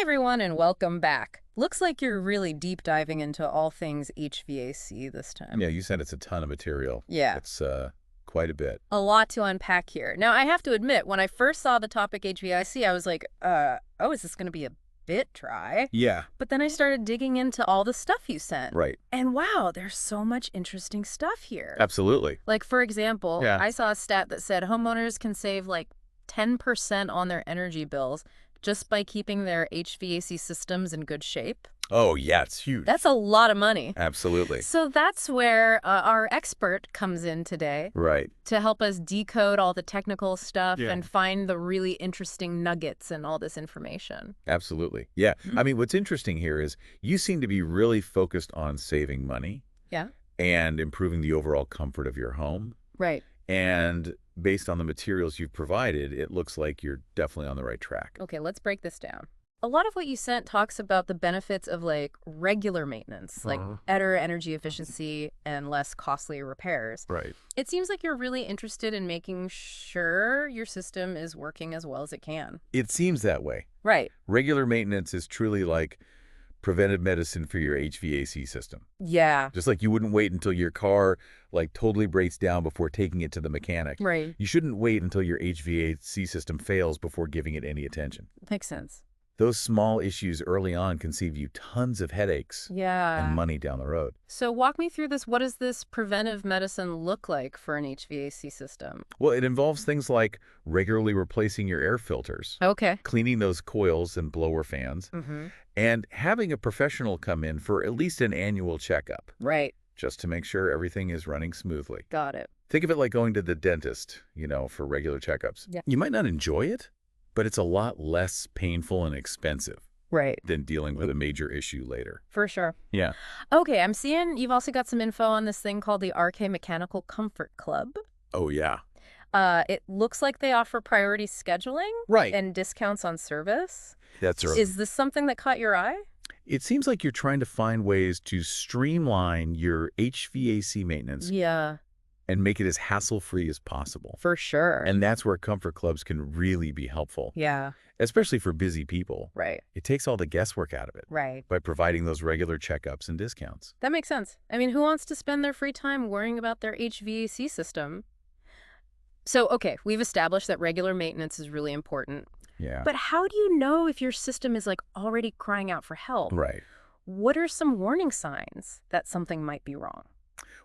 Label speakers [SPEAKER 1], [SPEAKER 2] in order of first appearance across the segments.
[SPEAKER 1] everyone, and welcome back. Looks like you're really deep diving into all things HVAC this time.
[SPEAKER 2] Yeah, you said it's a ton of material.
[SPEAKER 1] Yeah.
[SPEAKER 2] It's quite a bit.
[SPEAKER 1] A lot to unpack here. Now, I have to admit, when I first saw the topic HVAC, I was like, oh, is this going to be a bit dry?
[SPEAKER 2] Yeah.
[SPEAKER 1] But then I started digging into all the stuff you sent.
[SPEAKER 2] Right.
[SPEAKER 1] And wow, there's so much interesting stuff here.
[SPEAKER 2] Absolutely.
[SPEAKER 1] Like, for example,
[SPEAKER 2] Yeah.
[SPEAKER 1] I saw a stat that said homeowners can save like 10% on their energy bills just by keeping their HVAC systems in good shape.
[SPEAKER 2] Oh, yeah, it's huge.
[SPEAKER 1] That's a lot of money.
[SPEAKER 2] Absolutely.
[SPEAKER 1] So that's where our expert comes in today
[SPEAKER 2] Right.
[SPEAKER 1] to help us decode all the technical stuff
[SPEAKER 2] Yeah.
[SPEAKER 1] and find the really interesting nuggets in all this information.
[SPEAKER 2] Absolutely. Yeah. I mean, what's interesting here is you seem to be really focused on saving money.
[SPEAKER 1] Yeah.
[SPEAKER 2] And improving the overall comfort of your home.
[SPEAKER 1] Right.
[SPEAKER 2] And based on the materials you've provided, it looks like you're definitely on the right track.
[SPEAKER 1] Okay, let's break this down. A lot of what you sent talks about the benefits of like regular maintenance, like better energy efficiency and less costly repairs.
[SPEAKER 2] Right.
[SPEAKER 1] It seems like you're really interested in making sure your system is working as well as it can.
[SPEAKER 2] It seems that way.
[SPEAKER 1] Right.
[SPEAKER 2] Regular maintenance is truly like preventive medicine for your HVAC system.
[SPEAKER 1] Yeah.
[SPEAKER 2] Just like you wouldn't wait until your car like totally breaks down before taking it to the mechanic.
[SPEAKER 1] Right.
[SPEAKER 2] You shouldn't wait until your HVAC system fails before giving it any attention.
[SPEAKER 1] Makes sense.
[SPEAKER 2] Those small issues early on can save you tons of headaches
[SPEAKER 1] Yeah.
[SPEAKER 2] and money down the road.
[SPEAKER 1] So walk me through this. What does this preventive medicine look like for an HVAC system?
[SPEAKER 2] Well, it involves things like regularly replacing your air filters,
[SPEAKER 1] Okay.
[SPEAKER 2] cleaning those coils and blower fans, and having a professional come in for at least an annual checkup,
[SPEAKER 1] Right.
[SPEAKER 2] just to make sure everything is running smoothly.
[SPEAKER 1] Got it.
[SPEAKER 2] Think of it like going to the dentist, for regular checkups.
[SPEAKER 1] Yeah.
[SPEAKER 2] You might not enjoy it, but it's a lot less painful and expensive
[SPEAKER 1] Right.
[SPEAKER 2] than dealing with a major issue later.
[SPEAKER 1] For sure.
[SPEAKER 2] Yeah.
[SPEAKER 1] Okay, I'm seeing you've also got some info on this thing called the RK Mechanical Comfort Club.
[SPEAKER 2] Oh, yeah.
[SPEAKER 1] It looks like they offer priority scheduling
[SPEAKER 2] Right.
[SPEAKER 1] and discounts on service.
[SPEAKER 2] That's right.
[SPEAKER 1] Is this something that caught your eye?
[SPEAKER 2] It seems like you're trying to find ways to streamline your HVAC maintenance
[SPEAKER 1] Yeah,
[SPEAKER 2] and make it as hassle-free as possible.
[SPEAKER 1] for sure.
[SPEAKER 2] And that's where comfort clubs can really be helpful,
[SPEAKER 1] Yeah,
[SPEAKER 2] especially for busy people.
[SPEAKER 1] right,
[SPEAKER 2] It takes all the guesswork out of it
[SPEAKER 1] right.
[SPEAKER 2] by providing those regular checkups and discounts.
[SPEAKER 1] That makes sense. I mean, who wants to spend their free time worrying about their HVAC system? So, okay, we've established that regular maintenance is really important.
[SPEAKER 2] Yeah.
[SPEAKER 1] But how do you know if your system is like already crying out for help?
[SPEAKER 2] Right.
[SPEAKER 1] What are some warning signs that something might be wrong?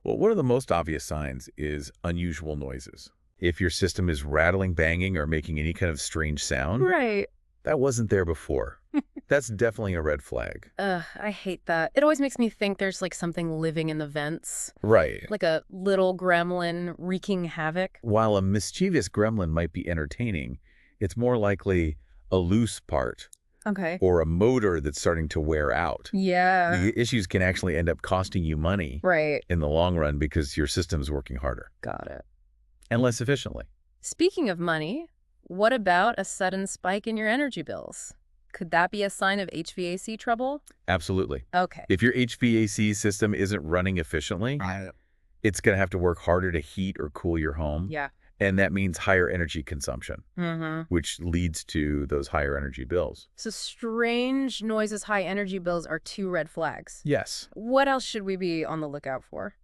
[SPEAKER 2] Well, one of the most obvious signs is unusual noises. If your system is rattling, banging, or making any kind of strange sound,
[SPEAKER 1] Right.
[SPEAKER 2] that wasn't there before. That's definitely a red flag.
[SPEAKER 1] I hate that. It always makes me think there's like something living in the vents,
[SPEAKER 2] Right.
[SPEAKER 1] like a little gremlin wreaking havoc.
[SPEAKER 2] While a mischievous gremlin might be entertaining, it's more likely a loose part
[SPEAKER 1] Okay.
[SPEAKER 2] or a motor that's starting to wear out.
[SPEAKER 1] Yeah.
[SPEAKER 2] The issues can actually end up costing you money
[SPEAKER 1] Right.
[SPEAKER 2] in the long run because your system's working harder
[SPEAKER 1] Got it.
[SPEAKER 2] and less efficiently.
[SPEAKER 1] Speaking of money, what about a sudden spike in your energy bills? Could that be a sign of HVAC trouble?
[SPEAKER 2] Absolutely.
[SPEAKER 1] Okay.
[SPEAKER 2] If your HVAC system isn't running efficiently, it's going to have to work harder to heat or cool your home.
[SPEAKER 1] Yeah.
[SPEAKER 2] And that means higher energy consumption,
[SPEAKER 1] Mm-hmm.
[SPEAKER 2] which leads to those higher energy bills.
[SPEAKER 1] So strange noises, high energy bills are two red flags.
[SPEAKER 2] Yes.
[SPEAKER 1] What else should we be on the lookout for?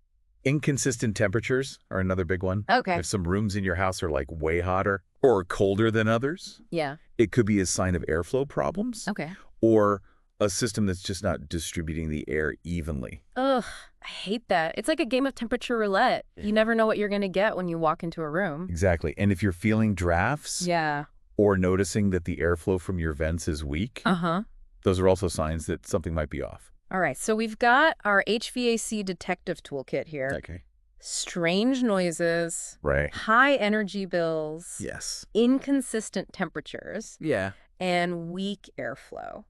[SPEAKER 2] Inconsistent temperatures are another big one.
[SPEAKER 1] Okay.
[SPEAKER 2] If some rooms in your house are like way hotter or colder than others,
[SPEAKER 1] Yeah.
[SPEAKER 2] it could be a sign of airflow problems
[SPEAKER 1] Okay.
[SPEAKER 2] or a system that's just not distributing the air evenly.
[SPEAKER 1] Ugh, I hate that. It's like a game of temperature roulette. You never know what you're going to get when you walk into a room.
[SPEAKER 2] Exactly. And if you're feeling drafts
[SPEAKER 1] Yeah.
[SPEAKER 2] or noticing that the airflow from your vents is weak,
[SPEAKER 1] Uh-huh.
[SPEAKER 2] those are also signs that something might be off.
[SPEAKER 1] All right, so we've got our HVAC detective toolkit here.
[SPEAKER 2] Okay.
[SPEAKER 1] Strange noises,
[SPEAKER 2] Right.
[SPEAKER 1] high energy bills,
[SPEAKER 2] Yes.
[SPEAKER 1] inconsistent temperatures,
[SPEAKER 2] Yeah.
[SPEAKER 1] and weak airflow.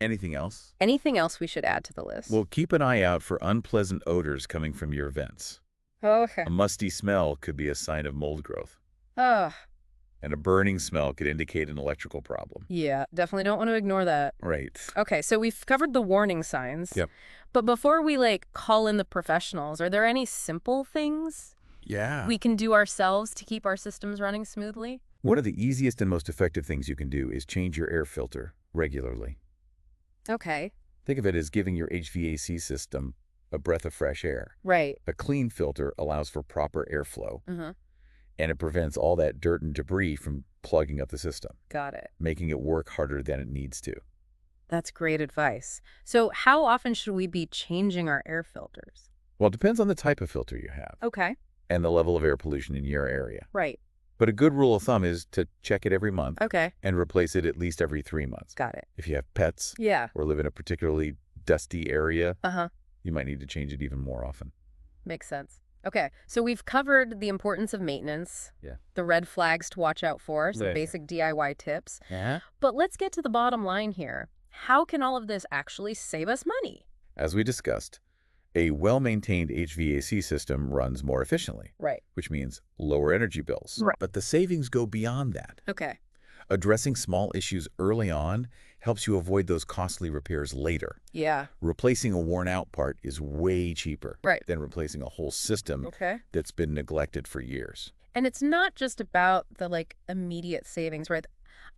[SPEAKER 2] Anything else?
[SPEAKER 1] Anything else we should add to the list?
[SPEAKER 2] Well, keep an eye out for unpleasant odors coming from your vents.
[SPEAKER 1] Okay.
[SPEAKER 2] A musty smell could be a sign of mold growth,
[SPEAKER 1] Ugh.
[SPEAKER 2] and a burning smell could indicate an electrical problem.
[SPEAKER 1] Yeah, definitely don't want to ignore that.
[SPEAKER 2] Right.
[SPEAKER 1] Okay, so we've covered the warning signs.
[SPEAKER 2] Yep.
[SPEAKER 1] But before we, call in the professionals, are there any simple things
[SPEAKER 2] Yeah.
[SPEAKER 1] we can do ourselves to keep our systems running smoothly?
[SPEAKER 2] One of the easiest and most effective things you can do is change your air filter regularly.
[SPEAKER 1] Okay.
[SPEAKER 2] Think of it as giving your HVAC system a breath of fresh air.
[SPEAKER 1] Right.
[SPEAKER 2] A clean filter allows for proper airflow,
[SPEAKER 1] Uh-huh.
[SPEAKER 2] and it prevents all that dirt and debris from plugging up the system,
[SPEAKER 1] Got it.
[SPEAKER 2] making it work harder than it needs to.
[SPEAKER 1] That's great advice. So how often should we be changing our air filters?
[SPEAKER 2] Well, it depends on the type of filter you have
[SPEAKER 1] Okay.
[SPEAKER 2] and the level of air pollution in your area.
[SPEAKER 1] Right.
[SPEAKER 2] But a good rule of thumb is to check it every month
[SPEAKER 1] Okay.
[SPEAKER 2] and replace it at least every 3 months.
[SPEAKER 1] Got it.
[SPEAKER 2] If you have pets
[SPEAKER 1] Yeah.
[SPEAKER 2] or live in a particularly dusty area,
[SPEAKER 1] Uh-huh.
[SPEAKER 2] you might need to change it even more often.
[SPEAKER 1] Makes sense. Okay. So we've covered the importance of maintenance.
[SPEAKER 2] Yeah.
[SPEAKER 1] The red flags to watch out for, some
[SPEAKER 2] Yeah.
[SPEAKER 1] basic DIY tips.
[SPEAKER 2] Yeah.
[SPEAKER 1] But let's get to the bottom line here. How can all of this actually save us money?
[SPEAKER 2] As we discussed, a well-maintained HVAC system runs more efficiently,
[SPEAKER 1] Right.
[SPEAKER 2] which means lower energy bills.
[SPEAKER 1] Right.
[SPEAKER 2] But the savings go beyond that.
[SPEAKER 1] Okay.
[SPEAKER 2] Addressing small issues early on helps you avoid those costly repairs later.
[SPEAKER 1] Yeah.
[SPEAKER 2] Replacing a worn-out part is way cheaper
[SPEAKER 1] Right.
[SPEAKER 2] than replacing a whole system
[SPEAKER 1] Okay.
[SPEAKER 2] that's been neglected for years.
[SPEAKER 1] And it's not just about the immediate savings, right?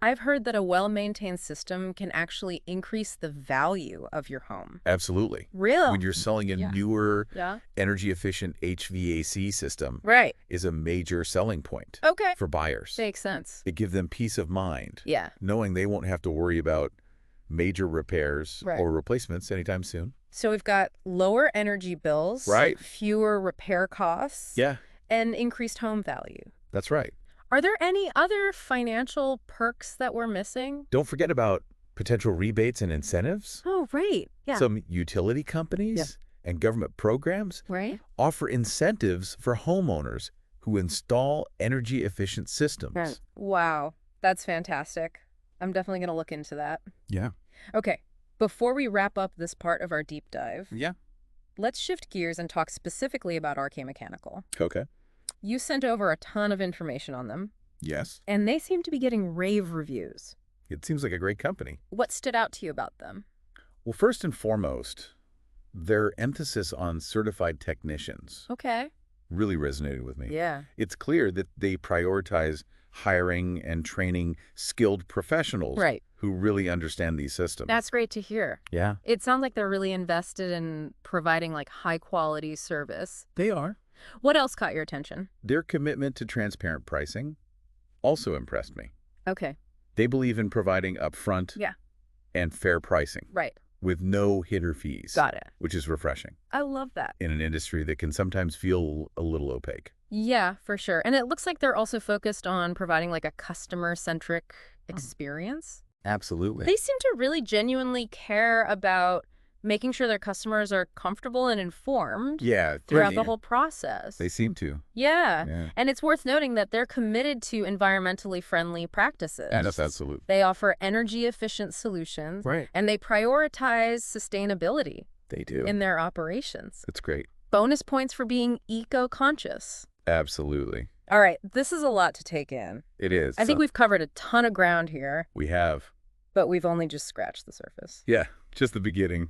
[SPEAKER 1] I've heard that a well-maintained system can actually increase the value of your home.
[SPEAKER 2] Absolutely.
[SPEAKER 1] Really?
[SPEAKER 2] When you're selling a
[SPEAKER 1] Yeah.
[SPEAKER 2] newer,
[SPEAKER 1] Yeah.
[SPEAKER 2] energy-efficient HVAC system
[SPEAKER 1] Right.
[SPEAKER 2] is a major selling point
[SPEAKER 1] Okay.
[SPEAKER 2] for buyers.
[SPEAKER 1] Makes sense.
[SPEAKER 2] It gives them peace of mind,
[SPEAKER 1] Yeah.
[SPEAKER 2] knowing they won't have to worry about major repairs
[SPEAKER 1] Right.
[SPEAKER 2] or replacements anytime soon.
[SPEAKER 1] So we've got lower energy bills,
[SPEAKER 2] Right.
[SPEAKER 1] fewer repair costs,
[SPEAKER 2] Yeah,
[SPEAKER 1] and increased home value.
[SPEAKER 2] that's right.
[SPEAKER 1] Are there any other financial perks that we're missing?
[SPEAKER 2] Don't forget about potential rebates and incentives.
[SPEAKER 1] Oh, right. Yeah.
[SPEAKER 2] Some utility companies and government programs
[SPEAKER 1] Right?
[SPEAKER 2] offer incentives for homeowners who install energy-efficient systems.
[SPEAKER 1] Wow. That's fantastic. I'm definitely going to look into that.
[SPEAKER 2] Yeah.
[SPEAKER 1] Okay. Before we wrap up this part of our deep dive,
[SPEAKER 2] Yeah.
[SPEAKER 1] let's shift gears and talk specifically about RK Mechanical.
[SPEAKER 2] Okay.
[SPEAKER 1] You sent over a ton of information on them,
[SPEAKER 2] Yes.
[SPEAKER 1] and they seem to be getting rave reviews.
[SPEAKER 2] It seems like a great company.
[SPEAKER 1] What stood out to you about them?
[SPEAKER 2] Well, first and foremost, their emphasis on certified technicians
[SPEAKER 1] Okay.
[SPEAKER 2] really resonated with me.
[SPEAKER 1] Yeah.
[SPEAKER 2] It's clear that they prioritize hiring and training skilled professionals
[SPEAKER 1] Right.
[SPEAKER 2] who really understand these systems.
[SPEAKER 1] That's great to hear.
[SPEAKER 2] Yeah.
[SPEAKER 1] It sounds like they're really invested in providing high quality service.
[SPEAKER 2] They are.
[SPEAKER 1] What else caught your attention?
[SPEAKER 2] Their commitment to transparent pricing also impressed me.
[SPEAKER 1] Okay.
[SPEAKER 2] They believe in providing upfront
[SPEAKER 1] Yeah.
[SPEAKER 2] and fair pricing
[SPEAKER 1] Right.
[SPEAKER 2] with no hitter fees,
[SPEAKER 1] Got it.
[SPEAKER 2] which is refreshing
[SPEAKER 1] I love that.
[SPEAKER 2] in an industry that can sometimes feel a little opaque.
[SPEAKER 1] Yeah, for sure. And it looks like they're also focused on providing a customer-centric experience.
[SPEAKER 2] Absolutely.
[SPEAKER 1] They seem to really genuinely care about making sure their customers are comfortable and informed
[SPEAKER 2] Yeah.
[SPEAKER 1] throughout the whole process.
[SPEAKER 2] They seem to.
[SPEAKER 1] Yeah.
[SPEAKER 2] Yeah.
[SPEAKER 1] And it's worth noting that they're committed to environmentally friendly practices.
[SPEAKER 2] That's absolute.
[SPEAKER 1] They offer energy-efficient solutions,
[SPEAKER 2] Right.
[SPEAKER 1] and they prioritize sustainability
[SPEAKER 2] They do.
[SPEAKER 1] in their operations.
[SPEAKER 2] That's great.
[SPEAKER 1] Bonus points for being eco-conscious.
[SPEAKER 2] Absolutely.
[SPEAKER 1] All right, this is a lot to take in.
[SPEAKER 2] It is.
[SPEAKER 1] I think we've covered a ton of ground here,
[SPEAKER 2] we have.
[SPEAKER 1] but we've only just scratched the surface.
[SPEAKER 2] Yeah. Just the beginning.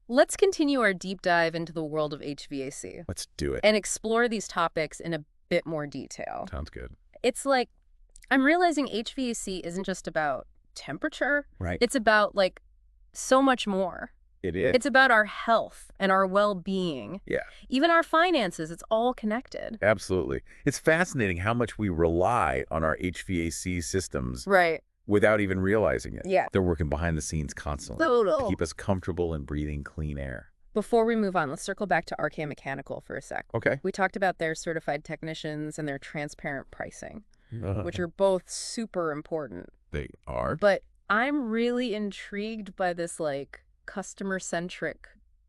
[SPEAKER 1] Let's continue our deep dive into the world of HVAC
[SPEAKER 2] Let's do it.
[SPEAKER 1] and explore these topics in a bit more detail.
[SPEAKER 2] Sounds good.
[SPEAKER 1] It's I'm realizing HVAC isn't just about temperature.
[SPEAKER 2] Right.
[SPEAKER 1] It's about so much more.
[SPEAKER 2] It is.
[SPEAKER 1] It's about our health and our well-being.
[SPEAKER 2] Yeah.
[SPEAKER 1] Even our finances, it's all connected.
[SPEAKER 2] Absolutely. It's fascinating how much we rely on our HVAC systems
[SPEAKER 1] Right.
[SPEAKER 2] without even realizing it.
[SPEAKER 1] Yeah.
[SPEAKER 2] They're working behind the scenes constantly to keep us comfortable and breathing clean air.
[SPEAKER 1] Before we move on, let's circle back to RK Mechanical for a sec.
[SPEAKER 2] Okay.
[SPEAKER 1] We talked about their certified technicians and their transparent pricing, which are both super important.
[SPEAKER 2] They are.
[SPEAKER 1] But I'm really intrigued by this customer-centric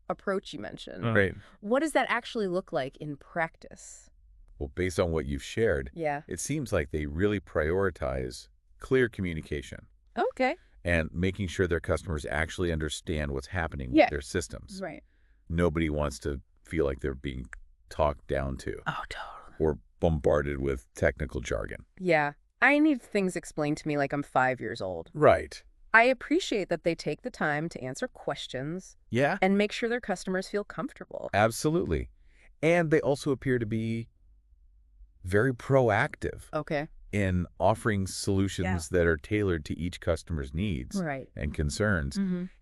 [SPEAKER 1] approach you mentioned.
[SPEAKER 2] Right.
[SPEAKER 1] What does that actually look like in practice?
[SPEAKER 2] Well, based on what you've shared,
[SPEAKER 1] Yeah.
[SPEAKER 2] it seems like they really prioritize clear communication
[SPEAKER 1] Okay.
[SPEAKER 2] and making sure their customers actually understand what's happening
[SPEAKER 1] Yeah.
[SPEAKER 2] with their systems.
[SPEAKER 1] Right.
[SPEAKER 2] Nobody wants to feel like they're being talked down to
[SPEAKER 1] Oh, totally.
[SPEAKER 2] or bombarded with technical jargon.
[SPEAKER 1] Yeah. I need things explained to me like I'm 5 years old.
[SPEAKER 2] Right.
[SPEAKER 1] I appreciate that they take the time to answer questions
[SPEAKER 2] Yeah.
[SPEAKER 1] and make sure their customers feel comfortable.
[SPEAKER 2] Absolutely. And they also appear to be very proactive.
[SPEAKER 1] Okay.
[SPEAKER 2] in offering solutions that are tailored to each customer's needs
[SPEAKER 1] Right.
[SPEAKER 2] and concerns.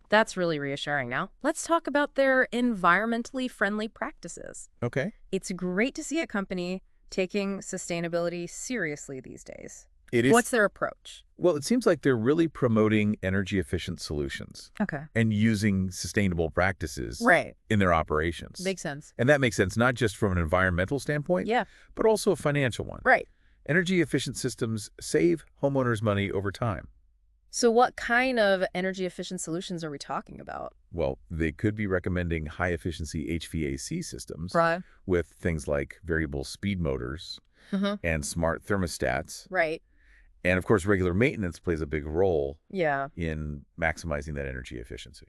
[SPEAKER 1] That's really reassuring. Now, let's talk about their environmentally friendly practices.
[SPEAKER 2] Okay.
[SPEAKER 1] It's great to see a company taking sustainability seriously these days.
[SPEAKER 2] It is.
[SPEAKER 1] What's their approach?
[SPEAKER 2] Well, it seems like they're really promoting energy-efficient solutions
[SPEAKER 1] Okay.
[SPEAKER 2] and using sustainable practices
[SPEAKER 1] Right.
[SPEAKER 2] in their operations.
[SPEAKER 1] Makes sense.
[SPEAKER 2] And that makes sense not just from an environmental standpoint,
[SPEAKER 1] Yeah.
[SPEAKER 2] but also a financial one.
[SPEAKER 1] Right.
[SPEAKER 2] Energy-efficient systems save homeowners money over time.
[SPEAKER 1] So what kind of energy-efficient solutions are we talking about?
[SPEAKER 2] Well, they could be recommending high-efficiency HVAC systems
[SPEAKER 1] Right.
[SPEAKER 2] with things like variable speed motors and smart thermostats.
[SPEAKER 1] Right.
[SPEAKER 2] And, of course, regular maintenance plays a big role
[SPEAKER 1] Yeah.
[SPEAKER 2] in maximizing that energy efficiency.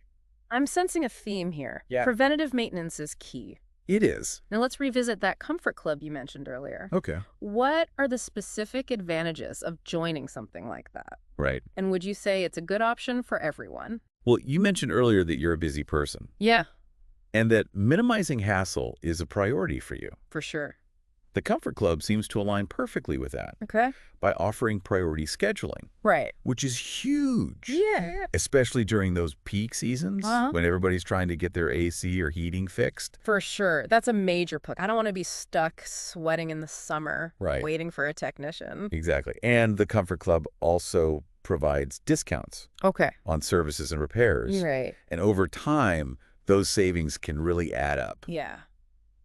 [SPEAKER 1] I'm sensing a theme here.
[SPEAKER 2] Yeah.
[SPEAKER 1] Preventative maintenance is key.
[SPEAKER 2] It is.
[SPEAKER 1] Now let's revisit that comfort club you mentioned earlier.
[SPEAKER 2] Okay.
[SPEAKER 1] What are the specific advantages of joining something like that?
[SPEAKER 2] Right.
[SPEAKER 1] And would you say it's a good option for everyone?
[SPEAKER 2] Well, you mentioned earlier that you're a busy person
[SPEAKER 1] Yeah,
[SPEAKER 2] and that minimizing hassle is a priority for you.
[SPEAKER 1] for sure.
[SPEAKER 2] The Comfort Club seems to align perfectly with that
[SPEAKER 1] Okay.
[SPEAKER 2] by offering priority scheduling,
[SPEAKER 1] Right.
[SPEAKER 2] which is huge.
[SPEAKER 1] Yeah.
[SPEAKER 2] Especially during those peak seasons when everybody's trying to get their AC or heating fixed.
[SPEAKER 1] For sure. That's a major push. I don't want to be stuck sweating in the summer
[SPEAKER 2] Right.
[SPEAKER 1] waiting for a technician.
[SPEAKER 2] Exactly. And the Comfort Club also provides discounts
[SPEAKER 1] Okay.
[SPEAKER 2] on services and repairs.
[SPEAKER 1] Right.
[SPEAKER 2] And over time, those savings can really add up,
[SPEAKER 1] Yeah.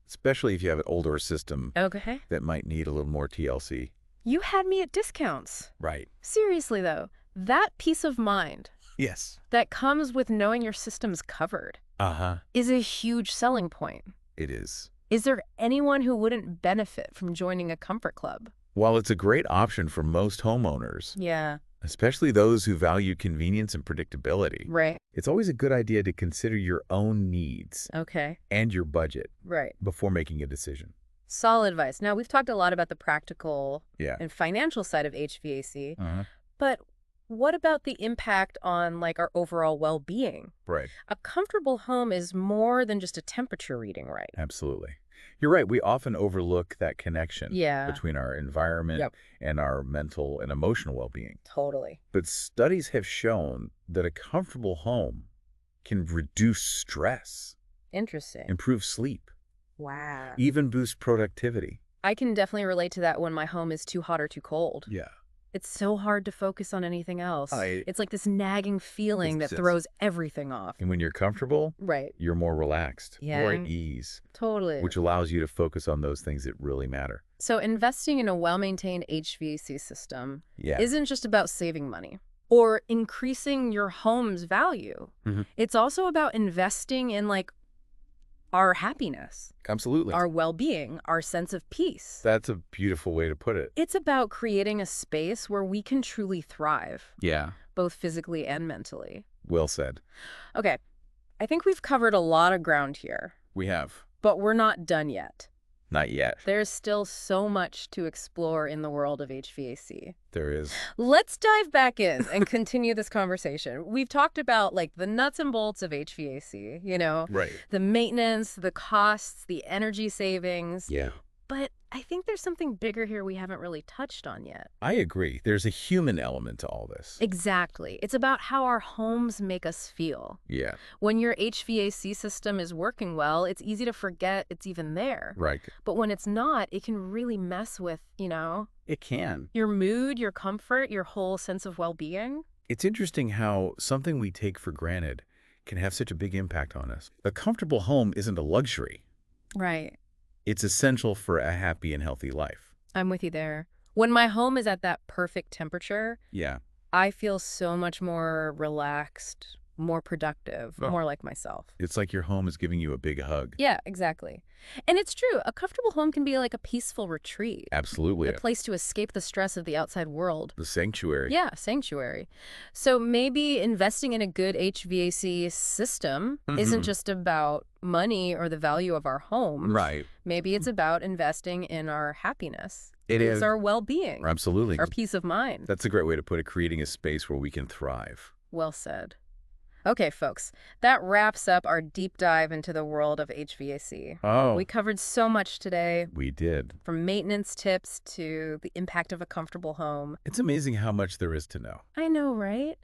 [SPEAKER 2] especially if you have an older system
[SPEAKER 1] Okay.
[SPEAKER 2] that might need a little more TLC.
[SPEAKER 1] You had me at discounts.
[SPEAKER 2] Right.
[SPEAKER 1] Seriously, though, that peace of mind
[SPEAKER 2] Yes.
[SPEAKER 1] that comes with knowing your system's covered
[SPEAKER 2] Uh-huh.
[SPEAKER 1] is a huge selling point.
[SPEAKER 2] It is.
[SPEAKER 1] Is there anyone who wouldn't benefit from joining a comfort club?
[SPEAKER 2] While it's a great option for most homeowners,
[SPEAKER 1] Yeah.
[SPEAKER 2] especially those who value convenience and predictability,
[SPEAKER 1] Right.
[SPEAKER 2] it's always a good idea to consider your own needs
[SPEAKER 1] Okay.
[SPEAKER 2] and your budget
[SPEAKER 1] Right.
[SPEAKER 2] before making a decision.
[SPEAKER 1] Solid advice. Now, we've talked a lot about the practical
[SPEAKER 2] Yeah.
[SPEAKER 1] and financial side of HVAC,
[SPEAKER 2] Uh-huh.
[SPEAKER 1] but what about the impact on like our overall well-being?
[SPEAKER 2] Right.
[SPEAKER 1] A comfortable home is more than just a temperature reading, right?
[SPEAKER 2] Absolutely. You're right. We often overlook that connection
[SPEAKER 1] Yeah.
[SPEAKER 2] between our environment
[SPEAKER 1] Yep.
[SPEAKER 2] and our mental and emotional well-being.
[SPEAKER 1] Totally.
[SPEAKER 2] But studies have shown that a comfortable home can reduce stress,
[SPEAKER 1] Interesting.
[SPEAKER 2] improve sleep,
[SPEAKER 1] Wow.
[SPEAKER 2] even boost productivity.
[SPEAKER 1] I can definitely relate to that when my home is too hot or too cold.
[SPEAKER 2] Yeah.
[SPEAKER 1] It's so hard to focus on anything else.
[SPEAKER 2] I-
[SPEAKER 1] It's like this nagging feeling that
[SPEAKER 2] It's-
[SPEAKER 1] throws everything off.
[SPEAKER 2] And when you're comfortable,
[SPEAKER 1] Right.
[SPEAKER 2] you're more relaxed, more
[SPEAKER 1] Yeah.
[SPEAKER 2] at ease,
[SPEAKER 1] Totally.
[SPEAKER 2] which allows you to focus on those things that really matter.
[SPEAKER 1] So investing in a well-maintained HVAC system
[SPEAKER 2] Yeah.
[SPEAKER 1] isn't just about saving money or increasing your home's value.
[SPEAKER 2] Mhm.
[SPEAKER 1] It's also about investing in like our happiness,
[SPEAKER 2] Absolutely.
[SPEAKER 1] our well-being, our sense of peace.
[SPEAKER 2] That's a beautiful way to put it.
[SPEAKER 1] It's about creating a space where we can truly thrive,
[SPEAKER 2] Yeah.
[SPEAKER 1] both physically and mentally.
[SPEAKER 2] Well said.
[SPEAKER 1] Okay, I think we've covered a lot of ground here,
[SPEAKER 2] We have.
[SPEAKER 1] but we're not done yet.
[SPEAKER 2] Not yet.
[SPEAKER 1] There's still so much to explore in the world of HVAC.
[SPEAKER 2] There is.
[SPEAKER 1] Let's dive back in and continue this conversation. We've talked about like the nuts and bolts of HVAC,
[SPEAKER 2] Right.
[SPEAKER 1] the maintenance, the costs, the energy savings.
[SPEAKER 2] Yeah.
[SPEAKER 1] But I think there's something bigger here we haven't really touched on yet.
[SPEAKER 2] I agree. There's a human element to all this.
[SPEAKER 1] Exactly. It's about how our homes make us feel.
[SPEAKER 2] Yeah.
[SPEAKER 1] When your HVAC system is working well, it's easy to forget it's even there.
[SPEAKER 2] Right.
[SPEAKER 1] But when it's not, it can really mess with,
[SPEAKER 2] It can.
[SPEAKER 1] your mood, your comfort, your whole sense of well-being.
[SPEAKER 2] It's interesting how something we take for granted can have such a big impact on us. A comfortable home isn't a luxury.
[SPEAKER 1] Right.
[SPEAKER 2] It's essential for a happy and healthy life.
[SPEAKER 1] I'm with you there. When my home is at that perfect temperature,
[SPEAKER 2] Yeah.
[SPEAKER 1] I feel so much more relaxed, more productive,
[SPEAKER 2] Oh.
[SPEAKER 1] more like myself.
[SPEAKER 2] It's like your home is giving you a big hug.
[SPEAKER 1] Yeah, exactly. And it's true. A comfortable home can be like a peaceful retreat,
[SPEAKER 2] Absolutely.
[SPEAKER 1] a place to escape the stress of the outside world.
[SPEAKER 2] The sanctuary.
[SPEAKER 1] Yeah, sanctuary. So maybe investing in a good HVAC system isn't just about money or the value of our home.
[SPEAKER 2] Right.
[SPEAKER 1] Maybe it's about investing in our happiness.
[SPEAKER 2] It
[SPEAKER 1] It's
[SPEAKER 2] is.
[SPEAKER 1] our well-being,
[SPEAKER 2] Absolutely.
[SPEAKER 1] our peace of mind.
[SPEAKER 2] That's a great way to put it, creating a space where we can thrive.
[SPEAKER 1] Well said. Okay, folks, that wraps up our deep dive into the world of HVAC. We
[SPEAKER 2] Oh,
[SPEAKER 1] covered so much today,
[SPEAKER 2] we did.
[SPEAKER 1] from maintenance tips to the impact of a comfortable home.
[SPEAKER 2] It's amazing how much there is to know.
[SPEAKER 1] I know, right?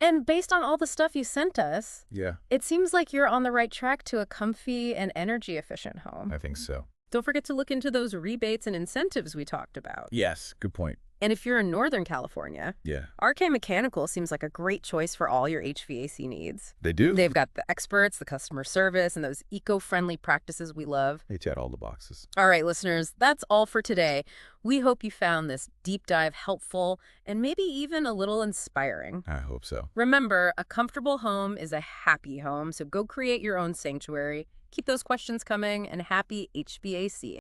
[SPEAKER 1] And based on all the stuff you sent us,
[SPEAKER 2] Yeah,
[SPEAKER 1] it seems like you're on the right track to a comfy and energy-efficient home.
[SPEAKER 2] I think so.
[SPEAKER 1] Don't forget to look into those rebates and incentives we talked about.
[SPEAKER 2] Yes, good point.
[SPEAKER 1] And if you're in Northern California,
[SPEAKER 2] Yeah,
[SPEAKER 1] RK Mechanical seems like a great choice for all your HVAC needs.
[SPEAKER 2] they do.
[SPEAKER 1] They've got the experts, the customer service, and those eco-friendly practices we love.
[SPEAKER 2] They check all the boxes.
[SPEAKER 1] All right, listeners, that's all for today. We hope you found this deep dive helpful and maybe even a little inspiring.
[SPEAKER 2] I hope so.
[SPEAKER 1] Remember, a comfortable home is a happy home, so go create your own sanctuary. Keep those questions coming, and happy HVAC.